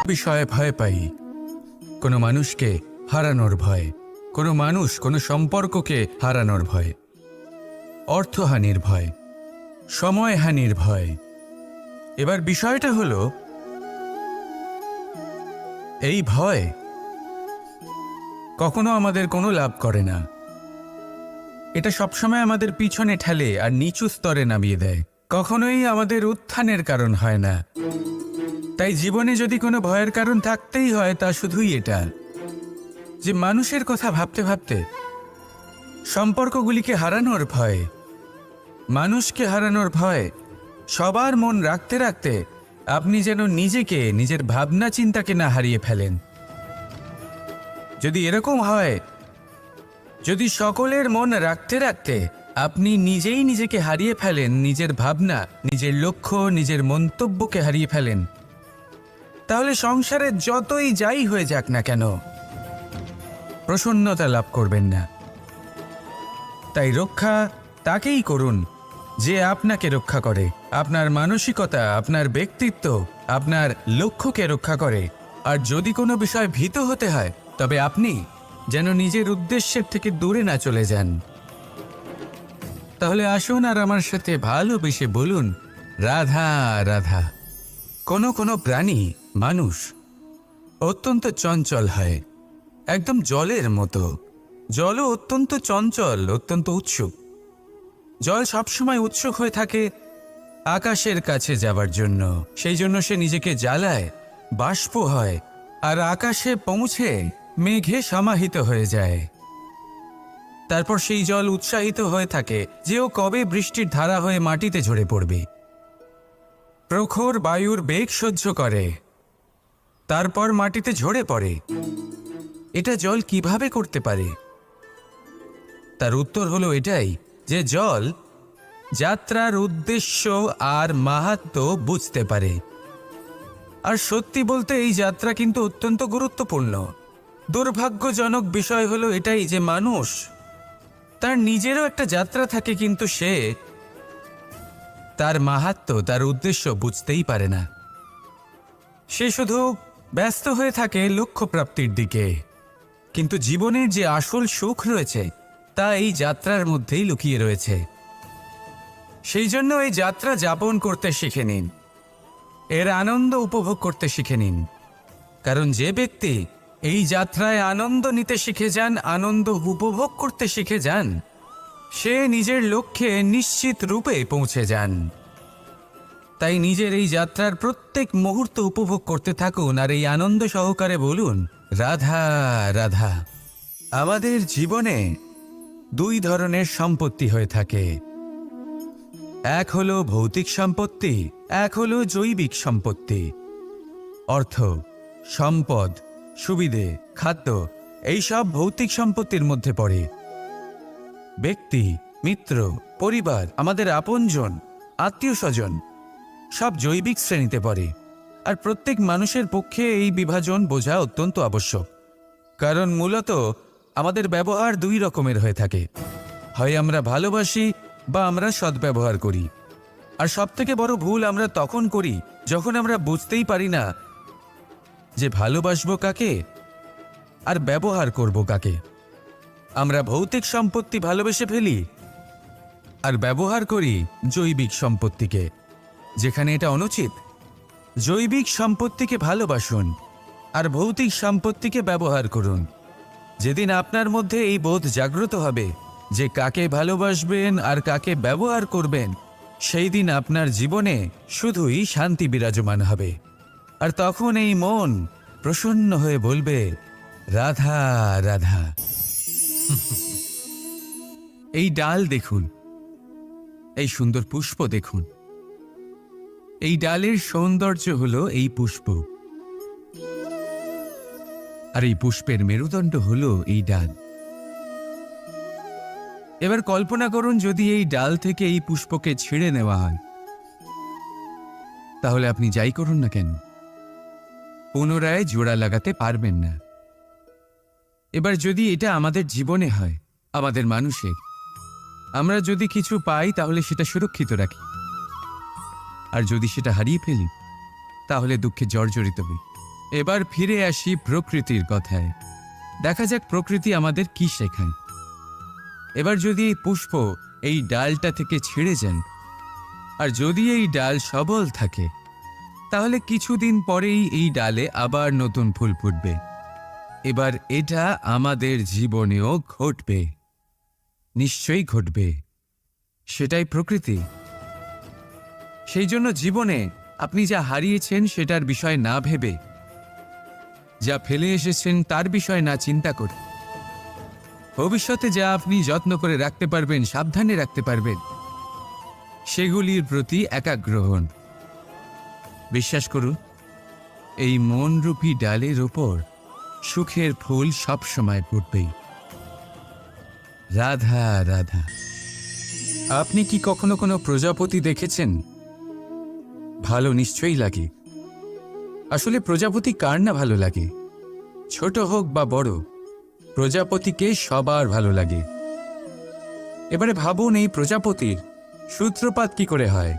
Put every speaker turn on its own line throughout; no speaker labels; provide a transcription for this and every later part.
বিষয়ে ভয় পাই, কোনো মানুষকে হারানোর ভয়, কোনো মানুষ কোনো সম্পর্ককে হারানোর ভয়, অর্থহানির ভয়, সময়হানির ভয়। এবার বিষয়টা হলো, এই ভয় কখনো আমাদের কোনো লাভ করে না। এটা সবসময় আমাদের পিছনে ঠেলে আর নিচু স্তরে নামিয়ে দেয়, কখনোই আমাদের উত্থানের কারণ হয় না। তাই জীবনে যদি কোনো ভয়ের কারণ থাকতেই হয়, তা শুধুই এটা যে মানুষের কথা ভাবতে ভাবতে সম্পর্কগুলিকে হারানোর ভয়, মানুষকে হারানোর ভয়, সবার মন রাখতে রাখতে আপনি যেন নিজেকে, নিজের ভাবনা চিন্তাকে না হারিয়ে ফেলেন। যদি এরকম হয়, যদি সকলের মন রাখতে রাখতে আপনি নিজেই নিজেকে হারিয়ে ফেলেন, নিজের ভাবনা, নিজের লক্ষ্য, নিজের মন্তব্যকে হারিয়ে ফেলেন, তাহলে সংসারে যতই যাই হয়ে যাক না কেন প্রসন্নতা লাভ করবেন না। তাই রক্ষা তাকেই করুন যে আপনাকে রক্ষা করে, আপনার মানসিকতা, আপনার ব্যক্তিত্ব, আপনার লক্ষ্যকে রক্ষা করে। আর যদি কোনো বিষয় ভীত হতে হয়, তবে আপনি যেন নিজের উদ্দেশ্যের থেকে দূরে না চলে যান। তাহলে আসুন আর আমার সাথে ভালোবেসে বলুন, রাধা রাধা। কোনো প্রাণী, মানুষ অত্যন্ত চঞ্চল হয়, একদম জলের মতো। জলও অত্যন্ত চঞ্চল, অত্যন্ত উৎসুক। জল সবসময় উৎসুক হয়ে থাকে আকাশের কাছে যাবার জন্য। সেই জন্য সে নিজেকে জ্বালায়, বাষ্প হয়, আর আকাশে পৌঁছে মেঘে সমাহিত হয়ে যায়। তারপর সেই জল উৎসাহিত হয়ে থাকে যে ও কবে বৃষ্টির ধারা হয়ে মাটিতে ঝরে পড়বে। প্রখর বায়ুর বেগ সহ্য করে, তারপর মাটিতে ঝরে পড়ে। এটা জল কিভাবে করতে পারে? তার উত্তর হলো এটাই যে জল যাত্রার উদ্দেশ্য আর মাহাত্ম্য বুঝতে পারে। আর সত্যি বলতে এই যাত্রা কিন্তু অত্যন্ত গুরুত্বপূর্ণ। দুর্ভাগ্যজনক বিষয় হলো এটাই যে মানুষ, তার নিজেরও একটা যাত্রা থাকে, কিন্তু সে তার মাহাত্ম্য, তার উদ্দেশ্য বুঝতেই পারে না। সে শুধু ব্যস্ত হয়ে থাকে লক্ষ্য প্রাপ্তির দিকে। কিন্তু জীবনের যে আসল সুখ রয়েছে তা এই যাত্রার মধ্যেই লুকিয়ে রয়েছে। সেই জন্য এই যাত্রা যাপন করতে শিখে নিন, এর আনন্দ উপভোগ করতে শিখে নিন। কারণ যে ব্যক্তি এই যাত্রায় আনন্দ নিতে শিখে যান, আনন্দ উপভোগ করতে শিখে যান, সে নিজের লক্ষ্যে নিশ্চিত রূপে পৌঁছে যান। তাই নিজের এই যাত্রার প্রত্যেক মুহূর্ত উপভোগ করতে থাকুন আর এই আনন্দ সহকারে বলুন, রাধা রাধা। আমাদের জীবনে দুই ধরনের সম্পত্তি হয়ে থাকে, এক হলো ভৌতিক সম্পত্তি, এক হলো জৈবিক সম্পত্তি। অর্থ, সম্পদ, সুবিধে, খাদ্য, এইসব ভৌতিক সম্পত্তির মধ্যে পড়ে। ব্যক্তি, মিত্র, পরিবার, আমাদের আপনজন, আত্মীয় স্বজন সব জৈবিক শ্রেণীতে পড়ে। আর প্রত্যেক মানুষের পক্ষে এই বিভাজন বোঝা অত্যন্ত আবশ্যক। কারণ মূলত আমাদের ব্যবহার দুই রকমের হয়ে থাকে, হয় আমরা ভালোবাসি বা আমরা সদ্ব্যবহার করি। আর সবথেকে বড় ভুল আমরা তখন করি যখন আমরা বুঝতেই পারি না যে ভালোবাসবো কাকে আর ব্যবহার করব কাকে। আমরা ভৌতিক সম্পত্তি ভালোবেসে ফেলি আর ব্যবহার করি জৈবিক সম্পত্তিকে, যেখানে এটা অনুচিত। জৈবিক সম্পত্তিকে ভালোবাসুন আর ভৌতিক সম্পত্তিকে ব্যবহার করুন। যেদিন আপনার মধ্যে এই বোধ জাগ্রত হবে যে কাকে ভালোবাসবেন আর কাকে ব্যবহার করবেন, সেই দিন আপনার জীবনে শুধুই শান্তি বিরাজমান হবে। আর তখন এই মন প্রসন্ন হয়ে বলবে, রাধা রাধা। এই ডাল দেখুন, এই সুন্দর পুষ্প দেখুন। এই ডালের সৌন্দর্য হলো এই পুষ্প, আর এই পুষ্পের মেরুদণ্ড হলো এই ডাল। এবার কল্পনা করুন যদি এই ডাল থেকে এই পুষ্পকে ছিঁড়ে নেওয়া হয়, তাহলে আপনি যাই করুন না কেন পুনরায় জোড়া লাগাতে পারবেন না। এবার যদি এটা আমাদের জীবনে হয়, আমাদের মানুষের, আমরা যদি কিছু পাই তাহলে সেটা সুরক্ষিত রাখি, আর যদি সেটা হারিয়ে ফেলি তাহলে দুঃখে জর্জরিত হই। এবার ফিরে আসি প্রকৃতির কথায়। দেখা যাক প্রকৃতি আমাদের কি শেখায়। এবার যদি এই পুষ্প এই ডালটা থেকে ছিঁড়ে যান, আর যদি এই ডাল সবল থাকে, তাহলে কিছুদিন পরেই এই ডালে আবার নতুন ফুল ফুটবে। এবার এটা আমাদের জীবনেও ঘটবে, নিশ্চয়ই ঘটবে। সেটাই প্রকৃতি। সেই জন্য জীবনে আপনি যা হারিয়েছেন সেটার বিষয় না ভেবে, যা ফেলে এসেছেন তার বিষয় না চিন্তা করে, ভবিষ্যতে যা আপনি যত্ন করে রাখতে পারবেন, সাবধানে রাখতে পারবেন, সেগুলির প্রতি একাগ্র হন। বিশ্বাস করুন, এই মনরূপী ডালের ওপর সুখের ফুল সবসময় ফুটবেই। রাধা রাধা। আপনি কি কখনো কোনো প্রজাপতি দেখেছেন? ভালো নিশ্চয়ই লাগে। আসলে প্রজাপতি কার না ভালো লাগে? ছোট হোক বা বড়, প্রজাপতিকে সবার ভালো লাগে। এবারে ভাবুন, এই প্রজাপতির সূত্রপাত কি করে হয়?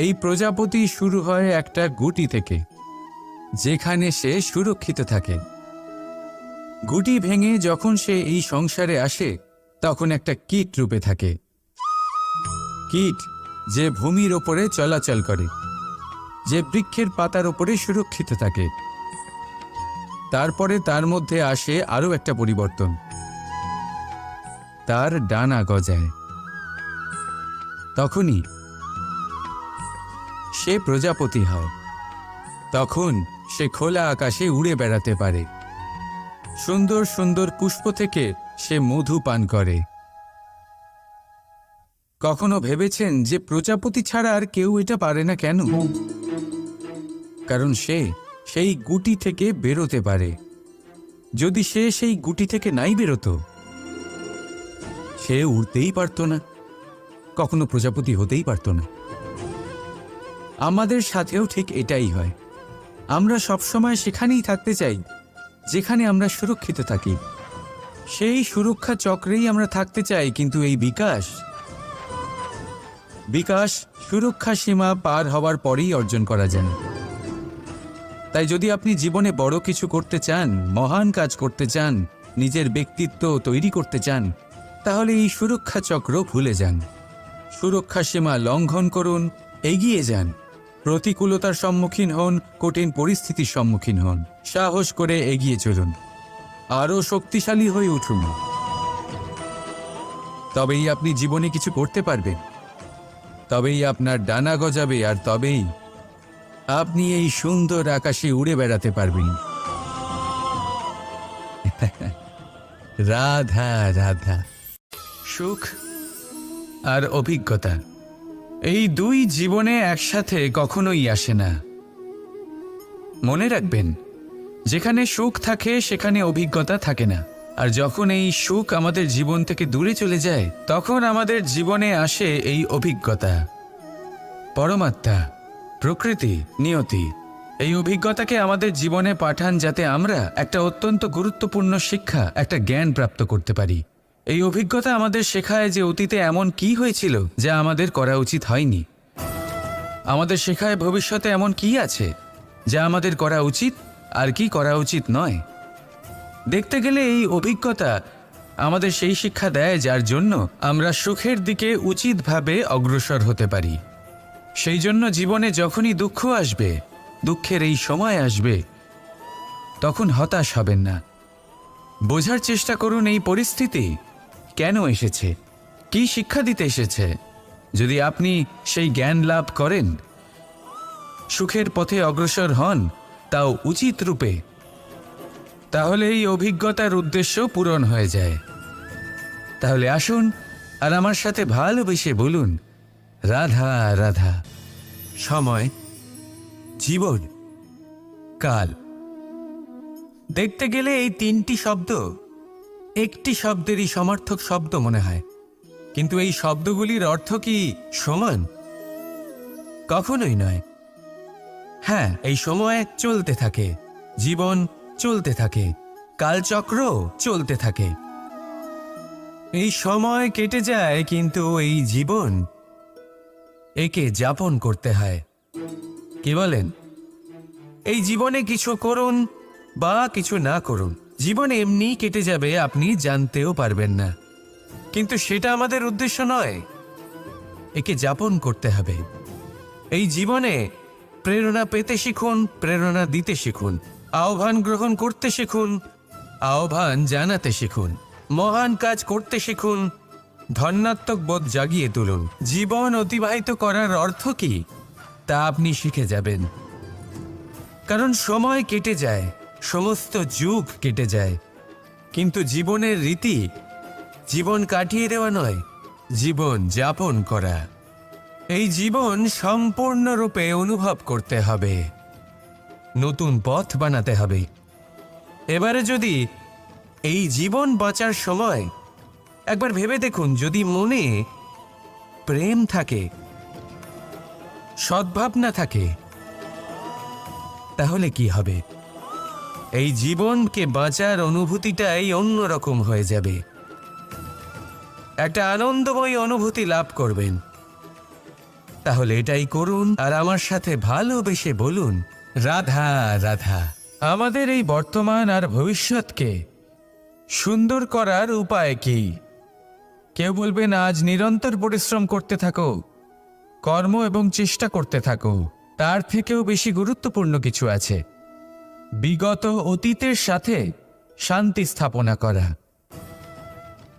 এই প্রজাপতি শুরু হয় একটা গুটি থেকে, যেখানে সে সুরক্ষিত থাকে। গুটি ভেঙে যখন সে এই সংসারে আসে, তখন একটা কীট রূপে থাকে। কীট যে ভূমির ওপরে চলাচল করে, যে বৃক্ষের পাতার ওপরে সুরক্ষিত থাকে। তারপরে তার মধ্যে আসে আরও একটা পরিবর্তন, তার ডানা গজায়। তখনই সে প্রজাপতি হয়। তখন সে খোলা আকাশে উড়ে বেড়াতে পারে। সুন্দর সুন্দর পুষ্প থেকে সে মধু পান করে। কখনো ভেবেছেন যে প্রজাপতি ছাড়া আর কেউ এটা পারে না কেন? কারণ সে সেই গুটি থেকে বেরোতে পারে। যদি সে সেই গুটি থেকে নাই বেরোতো, সে উড়তেই পারত না, কখনো প্রজাপতি হতেই পারত না। আমাদের সাথেও ঠিক এটাই হয়। আমরা সবসময় সেখানেই থাকতে চাই যেখানে আমরা সুরক্ষিত থাকি। সেই সুরক্ষা চক্রেই আমরা থাকতে চাই, কিন্তু এই বিকাশ সুরক্ষা সীমা পার হওয়ার পরেই অর্জন করা যায়। তাই যদি আপনি জীবনে বড় কিছু করতে চান, মহান কাজ করতে চান, নিজের ব্যক্তিত্ব তৈরি করতে চান, তাহলে এই সুরক্ষা চক্র ভুলে যান। সুরক্ষা সীমা লঙ্ঘন করুন, এগিয়ে যান, প্রতিকূলতার সম্মুখীন হন, কঠিন পরিস্থিতির সম্মুখীন হন, সাহস করে এগিয়ে চলুন, আরও শক্তিশালী হয়ে উঠুন। তবেই আপনি জীবনে কিছু করতে পারবেন, তবেই আপনার ডানা গজাবে, আর তবেই আপনি এই সুন্দর আকাশে উড়ে বেড়াতে পারবেন। রাধা রাধা। সুখ আর অভিজ্ঞতা, এই দুই জীবনে একসাথে কখনোই আসে না। মনে রাখবেন, যেখানে সুখ থাকে সেখানে অভিজ্ঞতা থাকে না। আর যখন এই সুখ আমাদের জীবন থেকে দূরে চলে যায়, তখন আমাদের জীবনে আসে এই অভিজ্ঞতা। পরমাত্মা, প্রকৃতি, নিয়তি এই অভিজ্ঞতাকে আমাদের জীবনে পাঠান, যাতে আমরা একটা অত্যন্ত গুরুত্বপূর্ণ শিক্ষা, একটা জ্ঞান প্রাপ্ত করতে পারি। এই অভিজ্ঞতা আমাদের শেখায় যে অতীতে এমন কি হয়েছিল যা আমাদের করা উচিত হয়নি। আমাদের শেখায় ভবিষ্যতে এমন কি আছে যা আমাদের করা উচিত আর কি করা উচিত নয়। দেখতে গেলে এই অভিজ্ঞতা আমাদের সেই শিক্ষা দেয় যার জন্য আমরা সুখের দিকে উচিতভাবে অগ্রসর হতে পারি। সেই জন্য জীবনে যখনই দুঃখ আসবে, দুঃখের এই সময় আসবে, তখন হতাশ হবেন না। বোঝার চেষ্টা করুন এই পরিস্থিতি কেন এসেছে, কি শিক্ষা দিতে এসেছে। যদি আপনি সেই জ্ঞান লাভ করেন, সুখের পথে অগ্রসর হন, তাও উচিত রূপে, তাহলে এই অভিজ্ঞতার উদ্দেশ্য পূরণ হয়ে যায়। তাহলে আসুন আর আমার সাথে ভালোবেসে বলুন, রাধা রাধা। সময়, জীবন, কাল। দেখতে গেলে এই তিনটি শব্দ একটি শব্দেরই সমার্থক শব্দ মনে হয়, কিন্তু এই শব্দগুলির অর্থ কি সমান? কখনোই নয়। হ্যাঁ, এই সময় চলতে থাকে, জীবন চলতে থাকে, কালচক্র চলতে থাকে। এই সময় কেটে যায়, কিন্তু এই জীবন, একে যাপন করতে হয়। কি বলেন? এই জীবনে কিছু করুন বা কিছু না করুন, জীবন এমনি কেটে যাবে, আপনি জানতেও পারবেন না। কিন্তু সেটা আমাদের উদ্দেশ্য নয়, একে যাপন করতে হবে। এই জীবনে প্রেরণা পেতে শিখুন, প্রেরণা দিতে শিখুন, আহ্বান গ্রহণ করতে শিখুন, আহ্বান জানাতে শিখুন, মহান কাজ করতে শিখুন, ধন্যাত্মক বোধ জাগিয়ে তুলুন। জীবন অতিবাহিত করার অর্থ কি তা আপনি শিখে যাবেন। কারণ সময় কেটে যায়, সমস্ত যুগ কেটে যায়, কিন্তু জীবনের রীতি জীবন কাটিয়ে দেওয়া নয়, জীবন যাপন করা। এই জীবন সম্পূর্ণরূপে অনুভব করতে হবে, নতুন পথ বানাতে হবে। এবারে যদি এই জীবন বাঁচার সময় একবার ভেবে দেখুন, যদি মনে প্রেম থাকে, সদ্ভাবনা থাকে, তাহলে কি হবে? এই জীবনকে বাঁচার অনুভূতিটাই অন্যরকম হয়ে যাবে, একটা আনন্দময় অনুভূতি লাভ করবেন। তাহলে এটাই করুন আর আমার সাথে ভালোবেসে বলুন, রাধা রাধা। আমাদের এই বর্তমান আর ভবিষ্যৎকে সুন্দর করার উপায় কি? কেউ বলবেন আজ নিরন্তর পরিশ্রম করতে থাকো, কর্ম এবং চেষ্টা করতে থাকো। তার থেকেও বেশি গুরুত্বপূর্ণ কিছু আছে, বিগত অতীতের সাথে শান্তি স্থাপনা করা।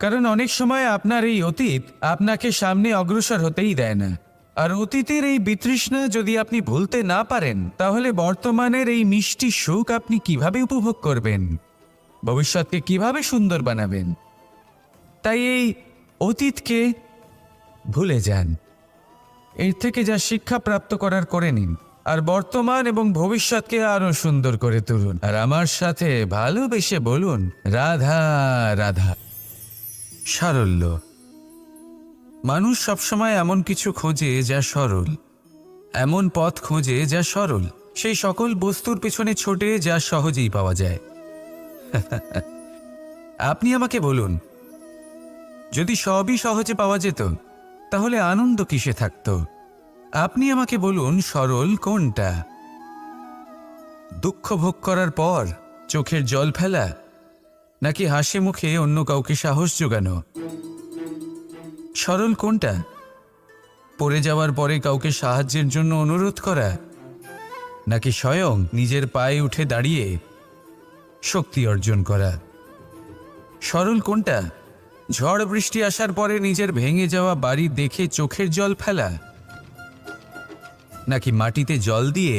কারণ অনেক সময় আপনার এই অতীত আপনাকে সামনে অগ্রসর হতেই দেয় না। আর অতীতের এই বিতৃষ্ণা যদি আপনি ভুলতে না পারেন, তাহলে বর্তমানের এই মিষ্টি সুখ আপনি কিভাবে উপভোগ করবেন, ভবিষ্যৎকে কিভাবে সুন্দর বানাবেন? তাই এই অতীতকে ভুলে যান, এর থেকে যা শিক্ষা প্রাপ্ত করার করে নিন, আর বর্তমান এবং ভবিষ্যৎকে আরো সুন্দর করে তুলুন। আর আমার সাথে ভালোবেসে বলুন, রাধা রাধা। সারল্য। মানুষ সবসময় এমন কিছু খোঁজে যা সরল, এমন পথ খোঁজে যা সরল, সেই সকল বস্তুর পেছনে ছোটে যা সহজেই পাওয়া যায়। আপনি আমাকে বলুন, যদি সবই সহজে পাওয়া যেত তাহলে আনন্দ কিসে থাকতো? আপনি আমাকে বলুন, সরল কোনটা? দুঃখ ভোগ করার পর চোখের জল ফেলা, নাকি হাসি মুখে অন্য কাউকে সাহস জোগানো? সরল কোনটা? পড়ে যাওয়ার পরে কাউকে সাহায্যের জন্য অনুরোধ করা, নাকি স্বয়ং নিজের পায়ে উঠে দাঁড়িয়ে শক্তি অর্জন করা? সরল কোনটা? ঝড় বৃষ্টি আসার পরে নিজের ভেঙে যাওয়া বাড়ি দেখে চোখের জল ফেলা, নাকি মাটিতে জল দিয়ে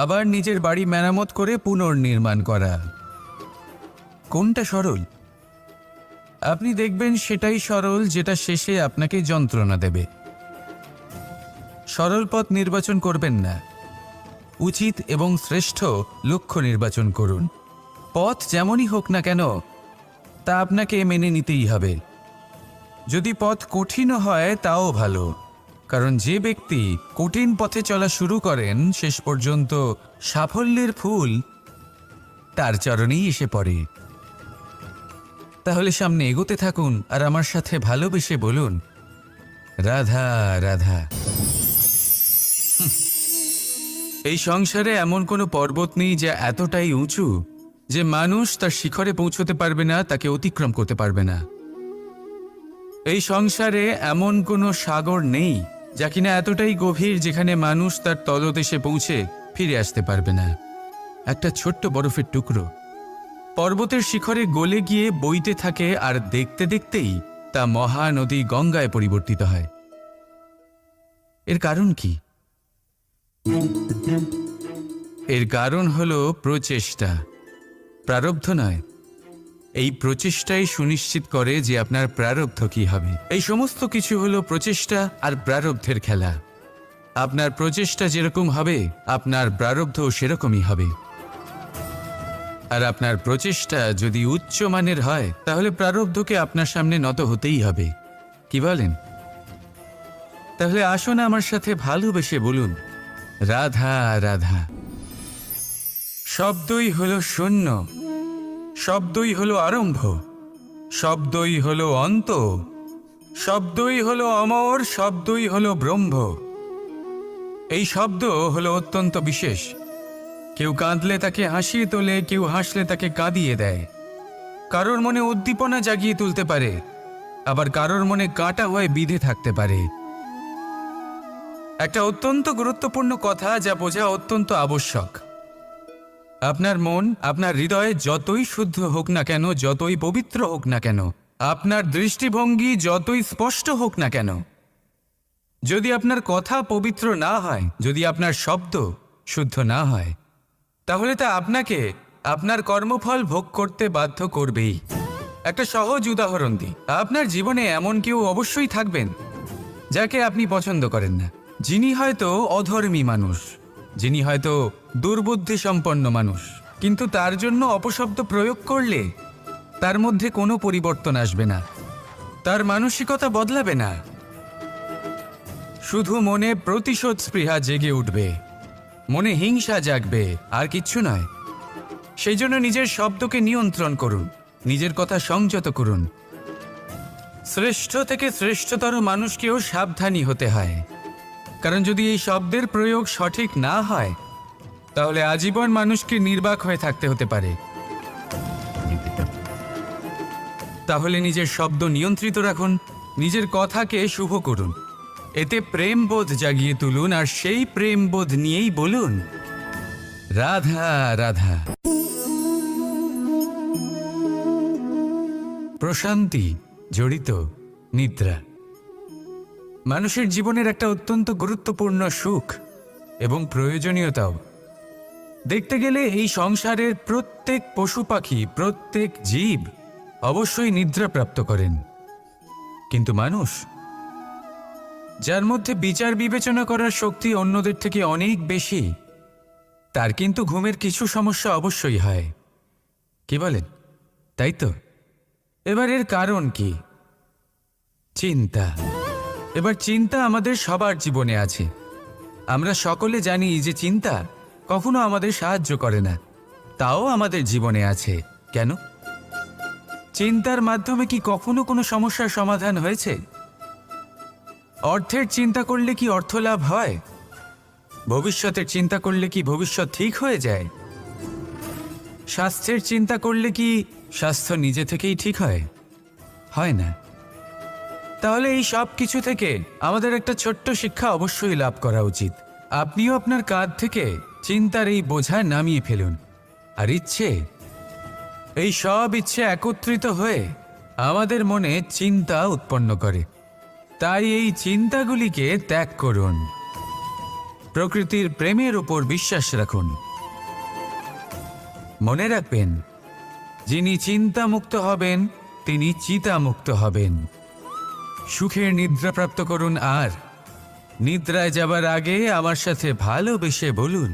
আবার নিজের বাড়ি মেরামত করে পুনর্নির্মাণ করা? কোনটা সরল? আপনি দেখবেন সেটাই সরল যেটা শেষে আপনাকে যন্ত্রণা দেবে। সরল পথ নির্বাচন করবেন না, উচিত এবং শ্রেষ্ঠ লক্ষ্য নির্বাচন করুন। পথ যেমনই হোক না কেন তা আপনাকে মেনে নিতেই হবে। যদি পথ কঠিন হয় তাও ভালো, কারণ যে ব্যক্তি কঠিন পথে চলা শুরু করেন শেষ পর্যন্ত সাফল্যের ফুল তার চরণেই এসে পড়ে। তাহলে সামনে এগোতে থাকুন আর আমার সাথে ভালোবেসে বলুন, রাধা রাধা। এই সংসারে এমন কোনো পর্বত নেই যা এতটাই উঁচু যে মানুষ তার শিখরে পৌঁছতে পারবে না, তাকে অতিক্রম করতে পারবে না। এই সংসারে এমন কোনো সাগর নেই যা কিনা এতটাই গভীর যেখানে মানুষ তার তলদেশে পৌঁছে ফিরে আসতে পারবে না। একটা ছোট্ট বরফের টুকরো পর্বতের শিখরে গলে গিয়ে বইতে থাকে, আর দেখতে দেখতেই তা মহানদী গঙ্গায় পরিবর্তিত হয়। এর কারণ কি? এর কারণ হলো প্রচেষ্টা, প্রারব্ধ নয়। এই প্রচেষ্টাই সুনিশ্চিত করে যে আপনার প্রারব্ধ কি হবে। এই সমস্ত কিছু হলো প্রচেষ্টা আর প্রারব্ধের খেলা। আপনার প্রচেষ্টা যেরকম হবে আপনার প্রারব্ধও সেরকমই হবে। আর আপনার প্রচেষ্টা যদি উচ্চ মানের হয় তাহলে প্রারব্ধকে আপনার সামনে নত হতেই হবে। কি বলেন? তাহলে আসুন আমার সাথে ভালোবেসে বলুন, রাধা রাধা। শব্দই হলো শূন্য, শব্দই হলো আরম্ভ, শব্দই হলো অন্ত, শব্দই হলো অমর, শব্দই হলো ব্রহ্ম। এই শব্দ হলো অত্যন্ত বিশেষ, কেউ কাঁদলে তাকে হাসিয়ে তোলে, কেউ হাসলে তাকে কাঁদিয়ে দেয়। কারোর মনে উদ্দীপনা জাগিয়ে তুলতে পারে, আবার কারোর মনে কাঁটা হয়ে বিঁধে থাকতে পারে। একটা অত্যন্ত গুরুত্বপূর্ণ কথা যা বোঝা অত্যন্ত আবশ্যক। আপনার মন, আপনার হৃদয় যতই শুদ্ধ হোক না কেন, যতই পবিত্র হোক না কেন, আপনার দৃষ্টিভঙ্গি যতই স্পষ্ট হোক না কেন, যদি আপনার কথা পবিত্র না হয়, যদি আপনার শব্দ শুদ্ধ না হয়, তাহলে তা আপনাকে আপনার কর্মফল ভোগ করতে বাধ্য করবেই। একটা সহজ উদাহরণ দিই। আপনার জীবনে এমন কেউ অবশ্যই থাকবেন যাকে আপনি পছন্দ করেন না, যিনি হয়তো অধর্মী মানুষ, যিনি হয়তো দুর্বুদ্ধি সম্পন্ন মানুষ, কিন্তু তার জন্য অপশব্দ প্রয়োগ করলে তার মধ্যে কোনো পরিবর্তন আসবে না, তার মানসিকতা বদলাবে না, শুধু মনে প্রতিশোধ স্পৃহা জেগে উঠবে, মনে হিংসা জাগবে, আর কিচ্ছু নয়। সেই জন্য নিজের শব্দকে নিয়ন্ত্রণ করুন, নিজের কথা সংযত করুন। শ্রেষ্ঠ থেকে শ্রেষ্ঠতর মানুষকেও সাবধানী হতে হয়, কারণ যদি এই শব্দের প্রয়োগ সঠিক না হয়, তাহলে আজীবন মানুষকে নির্বাক হয়ে থাকতে হতে পারে। তাহলে নিজের শব্দ নিয়ন্ত্রিত রাখুন, নিজের কথাকে শুভ করুন, এতে প্রেমবোধ জাগিয়ে তুলুন, আর সেই প্রেমবোধ নিয়েই বলুন, রাধা রাধা। প্রশান্তি জড়িত নিদ্রা মানুষের জীবনের একটা অত্যন্ত গুরুত্বপূর্ণ সুখ এবং প্রয়োজনীয়তাও। দেখতে গেলে এই সংসারের প্রত্যেক পশু পাখি, প্রত্যেক জীব অবশ্যই নিদ্রা প্রাপ্ত করেন, কিন্তু মানুষ, যার মধ্যে বিচার বিবেচনা করার শক্তি অন্যদের থেকে অনেক বেশি, তার কিন্তু ঘুমের কিছু সমস্যা অবশ্যই হয়। কি বলেন, তাই তো? এবার এর কারণ কি? চিন্তা। এবার চিন্তা আমাদের সবার জীবনে আছে। আমরা সকলে জানি যে চিন্তা কখনো আমাদের সাহায্য করে না, তাও আমাদের জীবনে আছে। কেন? চিন্তার মাধ্যমে কি কখনো কোনো সমস্যার সমাধান হয়েছে? অর্থের চিন্তা করলে কি অর্থ লাভ হয়? ভবিষ্যতের চিন্তা করলে কি ভবিষ্যৎ ঠিক হয়ে যায়? স্বাস্থ্যের চিন্তা করলে কি স্বাস্থ্য নিজে থেকেই ঠিক হয়? হয় না। তাহলে এই সব কিছু থেকে আমাদের একটা ছোট্ট শিক্ষা অবশ্যই লাভ করা উচিত। আপনিও আপনার কাঁধ থেকে চিন্তার এই বোঝা নামিয়ে ফেলুন, আর এই সব ইচ্ছে একত্রিত হয়ে আমাদের মনে চিন্তা উৎপন্ন করে। তাই এই চিন্তাগুলিকে ত্যাগ করুন, প্রকৃতির প্রেমের উপর বিশ্বাস রাখুন। মনে রাখবেন, যিনি চিন্তামুক্ত হবেন তিনি চিতামুক্ত হবেন। সুখের নিদ্রা প্রাপ্ত করুন, আর নিদ্রায় যাবার আগে আমার সাথে ভালোবেসে বলুন,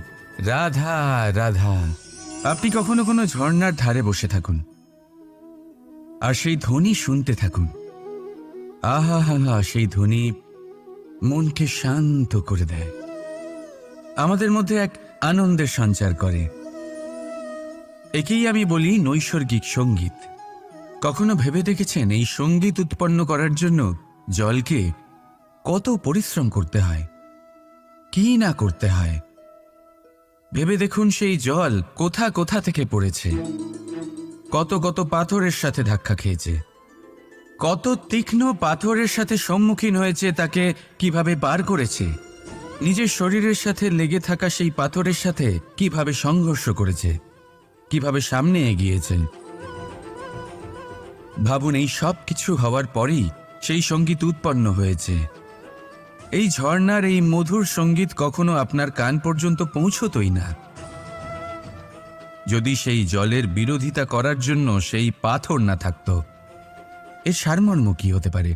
রাধা রাধা। আপনি কখনো কোনো ঝর্ণার ধারে বসে থাকুন আর সেই ধ্বনি শুনতে থাকুন। আহা হা হা, সেই ধ্বনি মনকে শান্ত করে দেয়, আমাদের মধ্যে এক আনন্দের সঞ্চার করে। একেই আমি বলি নৈসর্গিক সঙ্গীত। কখনো ভেবে দেখেছেন এই সঙ্গীত উৎপন্ন করার জন্য জলকে কত পরিশ্রম করতে হয়, কি না করতে হয়? ভেবে দেখুন, সেই জল কোথা কোথা থেকে পড়েছে, কত কত পাথরের সাথে ধাক্কা খেয়েছে, কত তীক্ষ্ণ পাথরের সাথে সম্মুখীন হয়েছে, তাকে কিভাবে পার করেছে, নিজের শরীরের সাথে লেগে থাকা সেই পাথরের সাথে কিভাবে সংঘর্ষ করেছে, কিভাবে সামনে এগিয়েছে। ভাবুন, এই সব কিছু হওয়ার পরেই সেই সঙ্গীত উৎপন্ন হয়েছে। এই ঝর্ণার এই মধুর সঙ্গীত কখনো আপনার কান পর্যন্ত পৌঁছতই না যদি সেই জলের বিরোধিতা করার জন্য সেই পাথর না থাকত। এর সারমর্ম কি হতে পারে?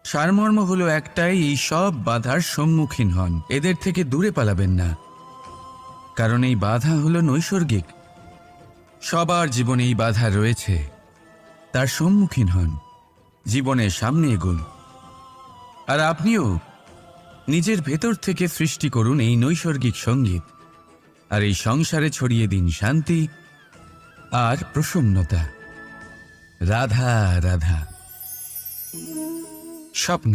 সারমর্ম হলো একটাই, এই সব বাধার সম্মুখীন হন, এদের থেকে দূরে পালাবেন না, কারণ এই বাধা হলো নৈসর্গিক। সবার জীবনে এই বাধা রয়েছে, তার সম্মুখীন হন, জীবনের সামনে এগোন। আর আপনিও নিজের ভেতর থেকে সৃষ্টি করুন এই নৈসর্গিক সঙ্গীত, আর এই সংসারে ছড়িয়ে দিন শান্তি আর প্রসন্নতা। রাধা রাধা। স্বপ্ন।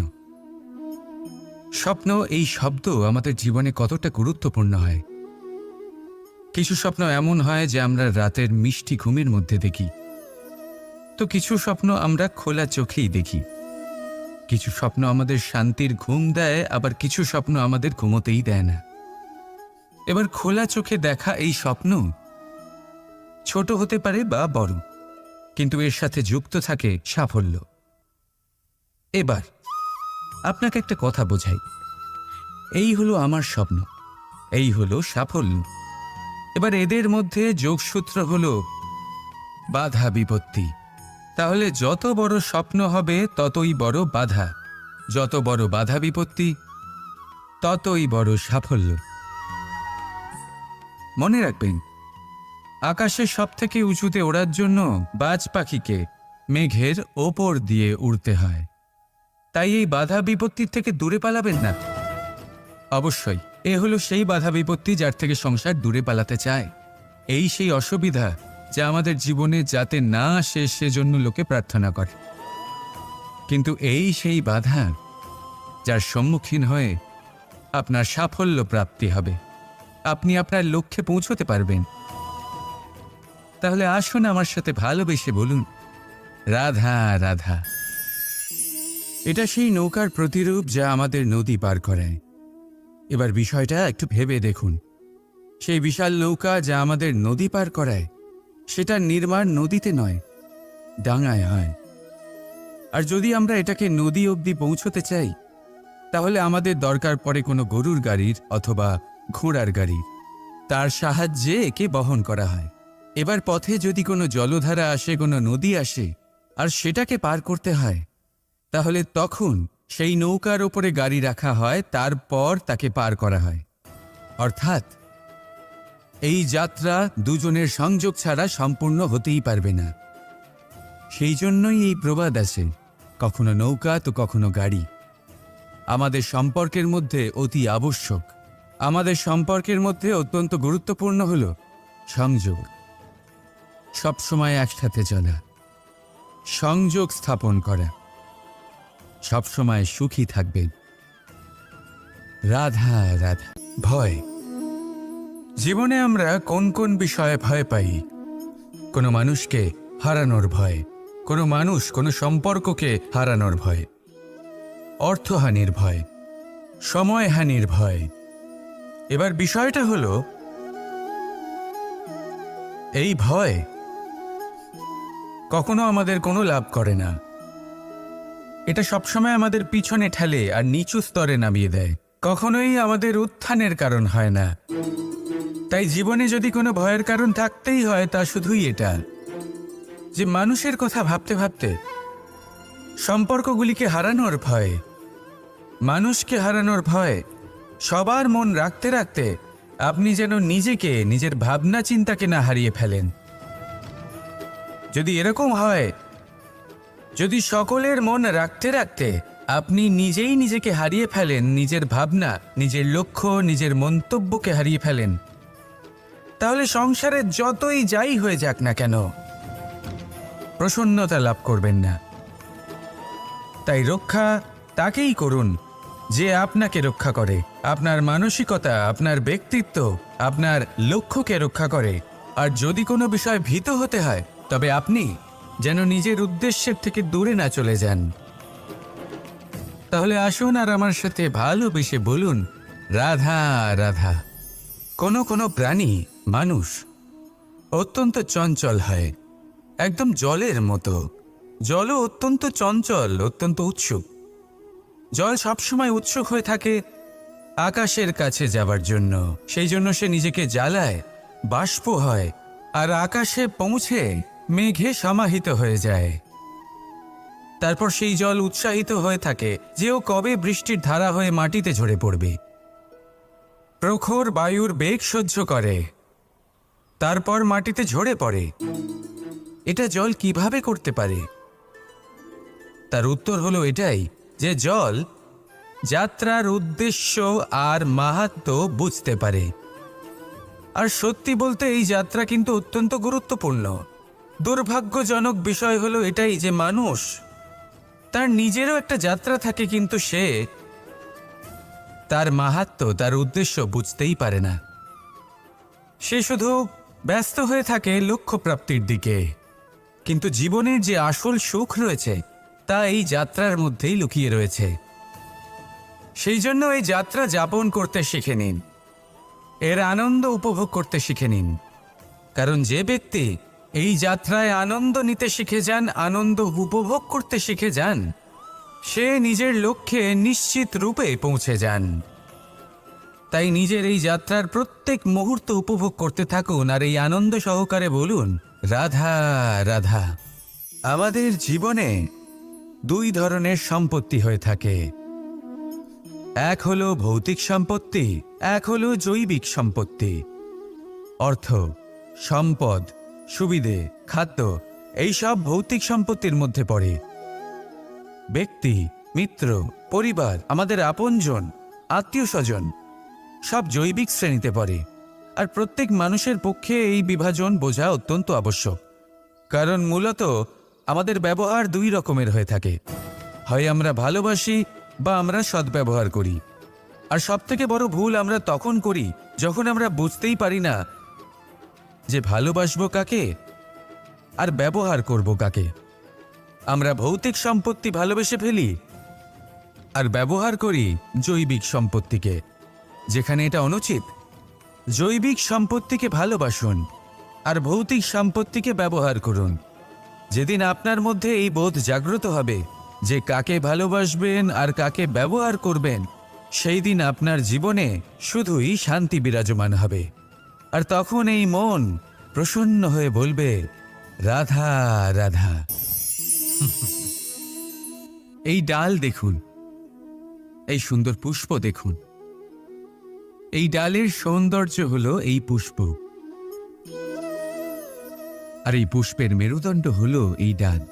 স্বপ্ন এই শব্দ আমাদের জীবনে কতটা গুরুত্বপূর্ণ হয়। কিছু স্বপ্ন এমন হয় যে আমরা রাতের মিষ্টি ঘুমের মধ্যে দেখি, তো কিছু স্বপ্ন আমরা খোলা চোখেই দেখি। কিছু স্বপ্ন আমাদের শান্তির ঘুম দেয়, আবার কিছু স্বপ্ন আমাদের ঘুমোতেই দেয় না। এবার খোলা চোখে দেখা এই স্বপ্ন ছোট হতে পারে বা বড়, কিন্তু এর সাথে যুক্ত থাকে সাফল্য। এবার আপনাকে একটা কথা বোঝাই, এই হলো আমার স্বপ্ন, এই হলো সাফল্য। এবার এদের মধ্যে যোগসূত্র হলো বাধা বিপত্তি। তাহলে যত বড় স্বপ্ন হবে ততই বড় বাধা, যত বড় বাধা বিপত্তি ততই বড় সাফল্য। মনে রাখবেন, আকাশে সবথেকে উঁচুতে ওড়ার জন্য বাজ পাখিকে মেঘের ওপর দিয়ে উড়তে হয়। তাই এই বাধা বিপত্তির থেকে দূরে পালাবেন না। অবশ্যই এ হলো সেই বাধা বিপত্তি যার থেকে সংসার দূরে পালাতে চায়। এই সেই অসুবিধা যা আমাদের জীবনে যাতে না আসে সেজন্য লোকে প্রার্থনা করে। কিন্তু এই সেই বাধা যার সম্মুখীন হয়ে আপনার সাফল্য প্রাপ্তি হবে, আপনি আপনার লক্ষ্যে পৌঁছতে পারবেন। তাহলে আসুন আমার সাথে ভালোবেসে বলুন, রাধা রাধা। এটা সেই নৌকার প্রতিরূপ যা আমাদের নদী পার করায়। এবার বিষয়টা একটু ভেবে দেখুন, সেই বিশাল নৌকা যা আমাদের নদী পার করায়, সেটা নির্মাণ নদীতে নয়, ডাঙায় হয়। আর যদি আমরা এটাকে নদী অবধি পৌঁছতে চাই, তাহলে আমাদের দরকার পড়ে কোনো গরুর গাড়ির অথবা ঘোড়ার গাড়ির। তার সাহায্যে একে বহন করা হয়। এবার পথে যদি কোনো জলধারা আসে, কোনো নদী আসে, আর সেটাকে পার করতে হয়, তাহলে তখন সেই নৌকার ওপরে গাড়ি রাখা হয়, তারপর তাকে পার করা হয়। অর্থাৎ এই যাত্রা দুজনের সংযোগ ছাড়া সম্পূর্ণ হতেই পারবে না। সেই জন্যই এই প্রবাদ আছে, কখনো নৌকা তো কখনো গাড়ি। আমাদের সম্পর্কের মধ্যে অতি আবশ্যক, আমাদের সম্পর্কের মধ্যে অত্যন্ত গুরুত্বপূর্ণ হল সংযোগ। সবসময় একসাথে চলা, সংযোগ স্থাপন করা, সবসময় সুখী থাকবেন। রাধা রাধা। ভয়। জীবনে আমরা কোন কোন বিষয়ে ভয় পাই? কোনো মানুষকে হারানোর ভয়, কোনো মানুষ কোনো সম্পর্ককে হারানোর ভয়, অর্থহানির ভয়, সময়হানির ভয়। এবার বিষয়টা হলো, এই ভয় কখনো আমাদের কোনো লাভ করে না। এটা সবসময় আমাদের পিছনে ঠেলে আর নিচু স্তরে নামিয়ে দেয়, কখনোই আমাদের উত্থানের কারণ হয় না। তাই জীবনে যদি কোনো ভয়ের কারণ থাকতেই হয়, তা শুধুই এটা যে মানুষের কথা ভাবতে ভাবতে, সম্পর্কগুলিকে হারানোর ভয়, মানুষকে হারানোর ভয়, সবার মন রাখতে রাখতে আপনি যেন নিজেকে, নিজের ভাবনা চিন্তাকে না হারিয়ে ফেলেন। যদি এরকম হয়, যদি সকলের মন রাখতে রাখতে আপনি নিজেই নিজেকে হারিয়ে ফেলেন, নিজের ভাবনা, নিজের লক্ষ্য, নিজের মন্তব্যকে হারিয়ে ফেলেন, তাহলে সংসারে যতই যাই হয়ে যাক না কেন, প্রসন্নতা লাভ করবেন না। তাই রক্ষা তাকেই করুন যে আপনাকে রক্ষা করে, আপনার মানসিকতা, আপনার ব্যক্তিত্ব, আপনার লক্ষ্যকে রক্ষা করে। আর যদি কোনো বিষয় ভীত হতে হয়, তবে আপনি যেন নিজের উদ্দেশ্যের থেকে দূরে না চলে যান। তাহলে আসুন আর আমার সাথে ভালোবেসে বলুন, রাধা রাধা। কোনো কোনো প্রাণী, মানুষ অত্যন্ত চঞ্চল হয়, একদম জলের মতো। জলও অত্যন্ত চঞ্চল, অত্যন্ত উৎসুক। জল সবসময় উৎসুক হয়ে থাকে আকাশের কাছে যাবার জন্য। সেই জন্য সে নিজেকে জ্বালায়, বাষ্প হয়, আর আকাশে পৌঁছে মেঘে সমাহিত হয়ে যায়। তারপর সেই জল উৎসাহিত হয়ে থাকে যে ও কবে বৃষ্টির ধারা হয়ে মাটিতে ঝরে পড়বে। প্রখর বায়ুর বেগ সহ্য করে, তারপর মাটিতে ঝরে পড়ে। এটা জল কিভাবে করতে পারে? তার উত্তর হলো এটাই যে জল যাত্রার উদ্দেশ্য আর মাহাত্ম্য বুঝতে পারে। আর সত্যি বলতে এই যাত্রা কিন্তু অত্যন্ত গুরুত্বপূর্ণ। দুর্ভাগ্যজনক বিষয় হলো এটাই যে মানুষ, তার নিজেরও একটা যাত্রা থাকে, কিন্তু সে তার মাহাত্ম্য, তার উদ্দেশ্য বুঝতেই পারে না। সে শুধু ব্যস্ত হয়ে থাকে লক্ষ্য প্রাপ্তির দিকে, কিন্তু জীবনের যে আসল সুখ রয়েছে তা এই যাত্রার মধ্যেই লুকিয়ে রয়েছে। সেই জন্য এই যাত্রা যাপন করতে শিখে নিন, এর আনন্দ উপভোগ করতে শিখে নিন। কারণ যে ব্যক্তি এই যাত্রায় আনন্দ নিতে শিখে যান, আনন্দ উপভোগ করতে শিখে যান, সে নিজের লক্ষ্যে নিশ্চিত রূপে পৌঁছে যান। তাই নিজের এই যাত্রার প্রত্যেক মুহূর্ত উপভোগ করতে থাকুন আর এই আনন্দ সহকারে বলুন, রাধা রাধা। আমাদের জীবনে দুই ধরনের সম্পত্তি হয়ে থাকে, এক হলো ভৌতিক সম্পত্তি, এক হলো জৈবিক সম্পত্তি। অর্থ, সম্পদ, সুবিধে, খাদ্য এইসব ভৌতিক সম্পত্তির মধ্যে পড়ে। ব্যক্তি, মিত্র, পরিবার, আমাদের আপনজন, আত্মীয় স্বজন সব জৈবিক শ্রেণীতে পড়ে। আর প্রত্যেক মানুষের পক্ষে এই বিভাজন বোঝা অত্যন্ত আবশ্যক। কারণ মূলত আমাদের ব্যবহার দুই রকমের হয়ে থাকে, হয় আমরা ভালোবাসি বা আমরা সদ্ব্যবহার করি। আর সবথেকে বড় ভুল আমরা তখন করি যখন আমরা বুঝতেই পারি না যে ভালোবাসবো কাকে আর ব্যবহার করব কাকে। আমরা ভৌতিক সম্পত্তি ভালোবেসে ফেলি আর ব্যবহার করি জৈবিক সম্পত্তিকে, যেখানে এটা অনুচিত। জৈবিক সম্পত্তিকে ভালোবাসুন আর ভৌতিক সম্পত্তিকে ব্যবহার করুন। যেদিন আপনার মধ্যে এই বোধ জাগ্রত হবে যে কাকে ভালোবাসবেন আর কাকে ব্যবহার করবেন, সেই দিন আপনার জীবনে শুধুই শান্তি বিরাজমান হবে। আর তখন এই মন প্রসন্ন হয়ে বলবে, রাধা রাধা। এই ডাল দেখুন, এই সুন্দর পুষ্প দেখুন। এই ডালের সৌন্দর্য হলো এই পুষ্প, আর এই পুষ্পের মেরুদণ্ড হলো এই ডাল।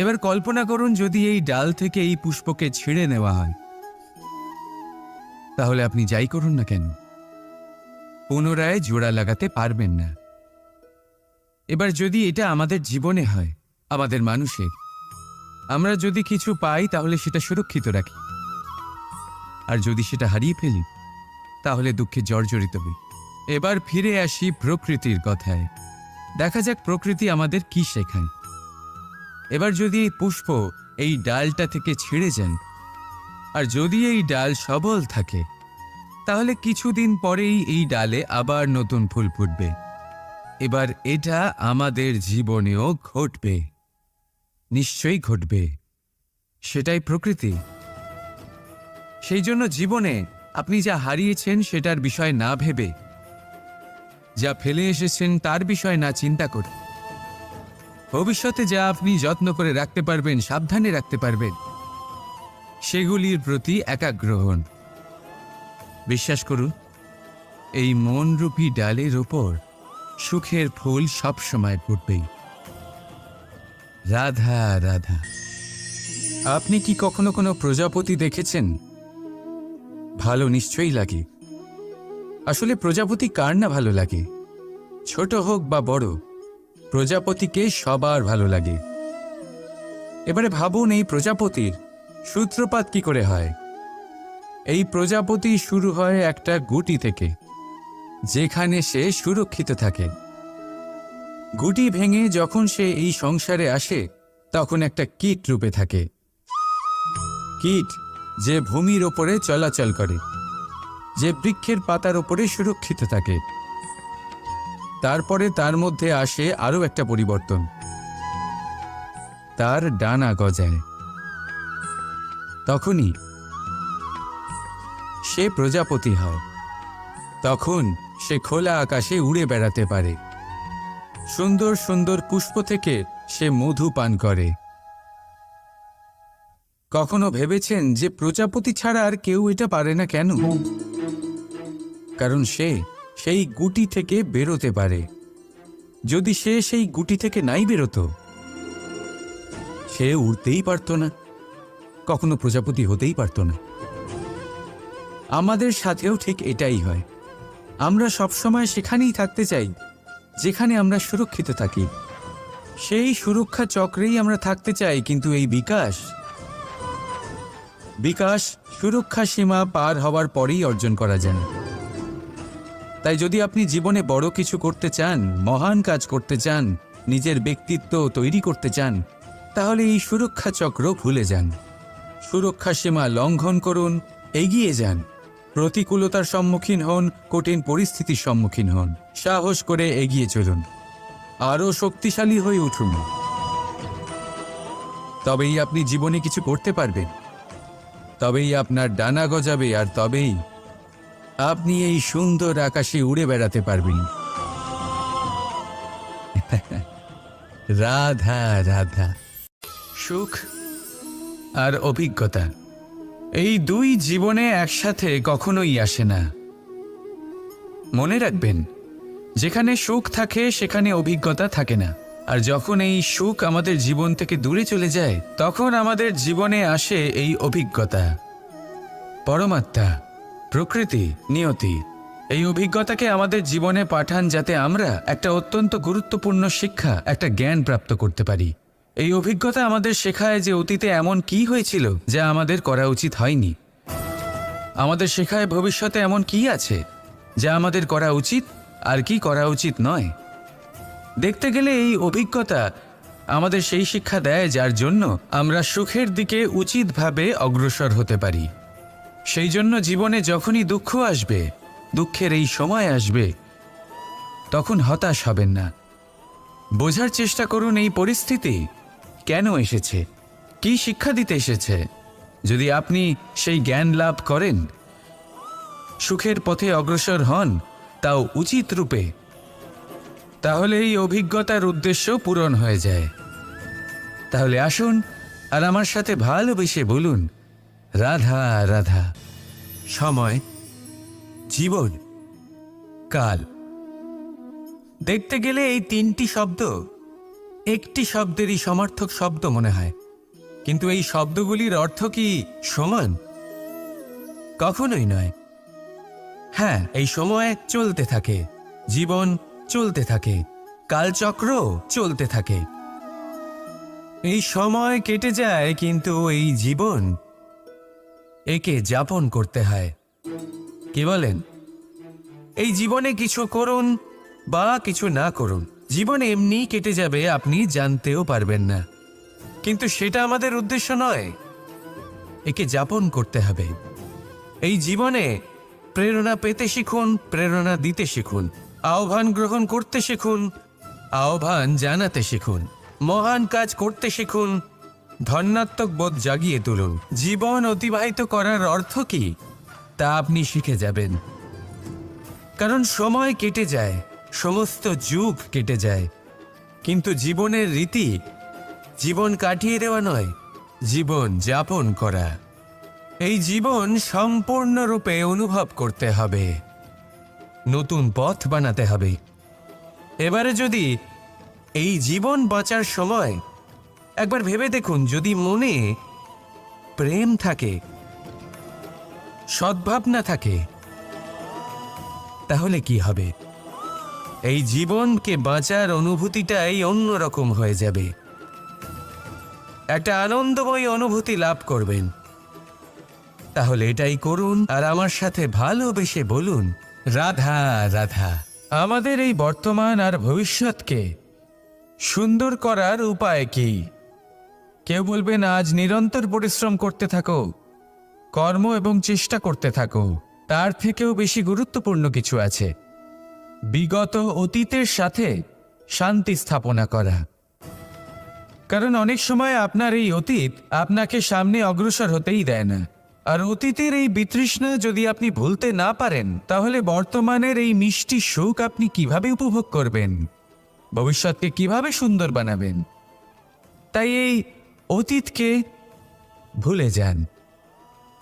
এবার কল্পনা করুন যদি এই ডাল থেকে এই পুষ্পকে ছিঁড়ে নেওয়া হয়, তাহলে আপনি যাই করুন না কেন পুনরায় জোড়া লাগাতে পারবেন না। এবার যদি এটা আমাদের জীবনে হয়, আমাদের মানুষের, আমরা যদি কিছু পাই তাহলে সেটা সুরক্ষিত রাখি, আর যদি সেটা হারিয়ে ফেলি তাহলে দুঃখে জর্জরিত হই। এবার ফিরে আসি প্রকৃতির কথায়। দেখা যাক প্রকৃতি আমাদের কি শেখায়। এবার যদি এই পুষ্প এই ডালটা থেকে ছিঁড়ে যান, আর যদি এই ডাল সবল থাকে, তাহলে কিছুদিন পরেই এই ডালে আবার নতুন ফুল ফুটবে। এবার এটা আমাদের জীবনেও ঘটবে, নিশ্চয়ই ঘটবে। সেটাই প্রকৃতি। সেই জন্য জীবনে আপনি যা হারিয়েছেন সেটার বিষয় না ভেবে, যা ফেলে এসেছেন তার বিষয় না চিন্তা করে, ভবিষ্যতে যা আপনি যত্ন করে রাখতে পারবেন, সাবধানে রাখতে পারবেন, সেগুলির প্রতি একাগ্র হন। বিশ্বাস করুন, এই মনরূপী ডালের ওপর সুখের ফুল সবসময় ফুটবেই। রাধা রাধা। আপনি কি কখনো কোনো প্রজাপতি দেখেছেন? ভালো নিশ্চয়ই লাগে। আসলে প্রজাপতি কার না ভালো লাগে? ছোট হোক বা বড়, প্রজাপতিকে সবার ভালো লাগে। এবারে ভাবুন, এই প্রজাপতির সূত্রপাত কি করে হয়? এই প্রজাপতি শুরু হয় একটা গুটি থেকে, যেখানে সে সুরক্ষিত থাকে। গুটি ভেঙে যখন সে এই সংসারে আসে, তখন একটা কীট রূপে থাকে। কীট যে ভূমির ওপরে চলাচল করে, যে বৃক্ষের পাতার ওপরে সুরক্ষিত থাকে। তারপরে তার মধ্যে আসে আরও একটা পরিবর্তন, তার ডানা গজায়। তখনই সে প্রজাপতি হয়। তখন সে খোলা আকাশে উড়ে বেড়াতে পারে। সুন্দর সুন্দর পুষ্প থেকে সে মধু পান করে। কখনো ভেবেছেন যে প্রজাপতি ছাড়া আর কেউ এটা পারে না কেন? কারণ সে সেই গুটি থেকে বেরোতে পারে। যদি সে সেই গুটি থেকে নাই বেরোতো, সে উড়তেই পারত না, কখনো প্রজাপতি হতেই পারত না। আমাদের সাথেও ঠিক এটাই হয়। আমরা সবসময় সেখানেই থাকতে চাই যেখানে আমরা সুরক্ষিত থাকি। সেই সুরক্ষা চক্রেই আমরা থাকতে চাই, কিন্তু এই বিকাশ সুরক্ষা সীমা পার হওয়ার পরেই অর্জন করা যায়। তাই যদি আপনি জীবনে বড় কিছু করতে চান, মহান কাজ করতে চান, নিজের ব্যক্তিত্ব তৈরি করতে চান, তাহলে এই সুরক্ষা চক্র ভুলে যান। সুরক্ষা সীমা লঙ্ঘন করুন, এগিয়ে যান, প্রতিকূলতার সম্মুখীন হন, কঠিন পরিস্থিতির সম্মুখীন হন, সাহস করে এগিয়ে চলুন, আরও শক্তিশালী হয়ে উঠুন। তবেই আপনি জীবনে কিছু করতে পারবেন, তবেই আপনার ডানা গজাবে, আর তবেই আপনি এই সুন্দর আকাশে উড়ে বেড়াতে পারবেন। রাধা রাধা। সুখ আর অভিজ্ঞতা, এই দুই জীবনে একসাথে কখনোই আসে না। মনে রাখবেন, যেখানে সুখ থাকে সেখানে অভিজ্ঞতা থাকে না। আর যখন এই সুখ আমাদের জীবন থেকে দূরে চলে যায়, তখন আমাদের জীবনে আসে এই অভিজ্ঞতা। পরমাত্মা, প্রকৃতি, নিয়তি এই অভিজ্ঞতাকে আমাদের জীবনে পাঠান, যাতে আমরা একটা অত্যন্ত গুরুত্বপূর্ণ শিক্ষা, একটা জ্ঞান প্রাপ্ত করতে পারি। এই অভিজ্ঞতা আমাদের শেখায় যে অতীতে এমন কি হয়েছিল যা আমাদের করা উচিত হয়নি। আমাদের শেখায় ভবিষ্যতে এমন কি আছে যা আমাদের করা উচিত আর কি করা উচিত নয়। দেখতে গেলে এই অভিজ্ঞতা আমাদের সেই শিক্ষা দেয় যার জন্য আমরা সুখের দিকে উচিতভাবে অগ্রসর হতে পারি। সেই জন্য জীবনে যখনই দুঃখ আসবে, দুঃখের এই সময় আসবে, তখন হতাশ হবেন না। বোঝার চেষ্টা করুন এই পরিস্থিতি কেন এসেছে, কি শিক্ষা দিতে এসেছে। যদি আপনি সেই জ্ঞান লাভ করেন, সুখের পথে অগ্রসর হন, তাও উচিত রূপে, তাহলে এই অভিজ্ঞতার উদ্দেশ্য পূরণ হয়ে যায়। তাহলে আসুন আর আমার সাথে ভালোবেসে বলুন, রাধা রাধা। সময়, জীবন, কাল। দেখতে গেলে এই তিনটি শব্দ একটি শব্দেরই সমার্থক শব্দ মনে হয়, কিন্তু এই শব্দগুলির অর্থ কি সমান? কখনোই নয়। হ্যাঁ, এই সময় চলতে থাকে, জীবন চলতে থাকে, কালচক্র চলতে থাকে। এই সময় কেটে যায়, কিন্তু এই জীবন, একে যাপন করতে হয়। কি বলেন? এই জীবনে কিছু করুন বা কিছু না করুন, জীবন এমনি কেটে যাবে, আপনি জানতেও পারবেন না। কিন্তু সেটা আমাদের উদ্দেশ্য নয়, একে যাপন করতে হবে। এই জীবনে প্রেরণা পেতে শিখুন, প্রেরণা দিতে শিখুন, আহ্বান গ্রহণ করতে শিখুন, আহ্বান জানাতে শিখুন, মহান কাজ করতে শিখুন, ধন্যাত্মক বোধ জাগিয়ে তুলুন। জীবন অতিবাহিত করার অর্থ কি তা আপনি শিখে যাবেন। কারণ সময় কেটে যায়, সমস্ত যুগ কেটে যায়, কিন্তু জীবনের রীতি জীবন কাটিয়ে দেওয়া নয়, জীবন যাপন করা। এই জীবন সম্পূর্ণরূপে অনুভব করতে হবে, নতুন পথ বানাতে হবে। এবারে যদি এই জীবন বাঁচার সময় একবার ভেবে দেখুন, যদি মনে প্রেম থাকে, সদ্ভাবনা থাকে, তাহলে কি হবে? এই জীবনকে বাঁচার অনুভূতিটাই অন্যরকম হয়ে যাবে, একটা আনন্দময় অনুভূতি লাভ করবেন। তাহলে এটাই করুন আর আমার সাথে ভালোবেসে বলুন, রাধা রাধা। আমাদের এই বর্তমান আর ভবিষ্যৎকে সুন্দর করার উপায় কি? কেউ বলবেন, আজ নিরন্তর পরিশ্রম করতে থাকো, কর্ম এবং চেষ্টা করতে থাকো। তার থেকেও বেশি গুরুত্বপূর্ণ কিছু আছে, বিগত অতীতের সাথে শান্তি স্থাপনা করা। কারণ অনেক সময় আপনার এই অতীত আপনাকে সামনে অগ্রসর হতেই দেয় না। আর অতীতের এই বিতৃষ্ণা যদি আপনি ভুলতে না পারেন, তাহলে বর্তমানের এই মিষ্টি সুখ আপনি কিভাবে উপভোগ করবেন, ভবিষ্যৎকে কিভাবে সুন্দর বানাবেন? তাই এই অতীতকে ভুলে যান,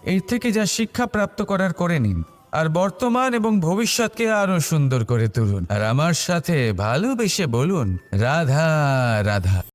এর থেকে যা শিক্ষা প্রাপ্ত করার করে নিন, আর বর্তমান এবং ভবিষ্যৎকে আরো সুন্দর করে তুলুন। আর আমার সাথে ভালোবেসে বলুন, রাধা রাধা।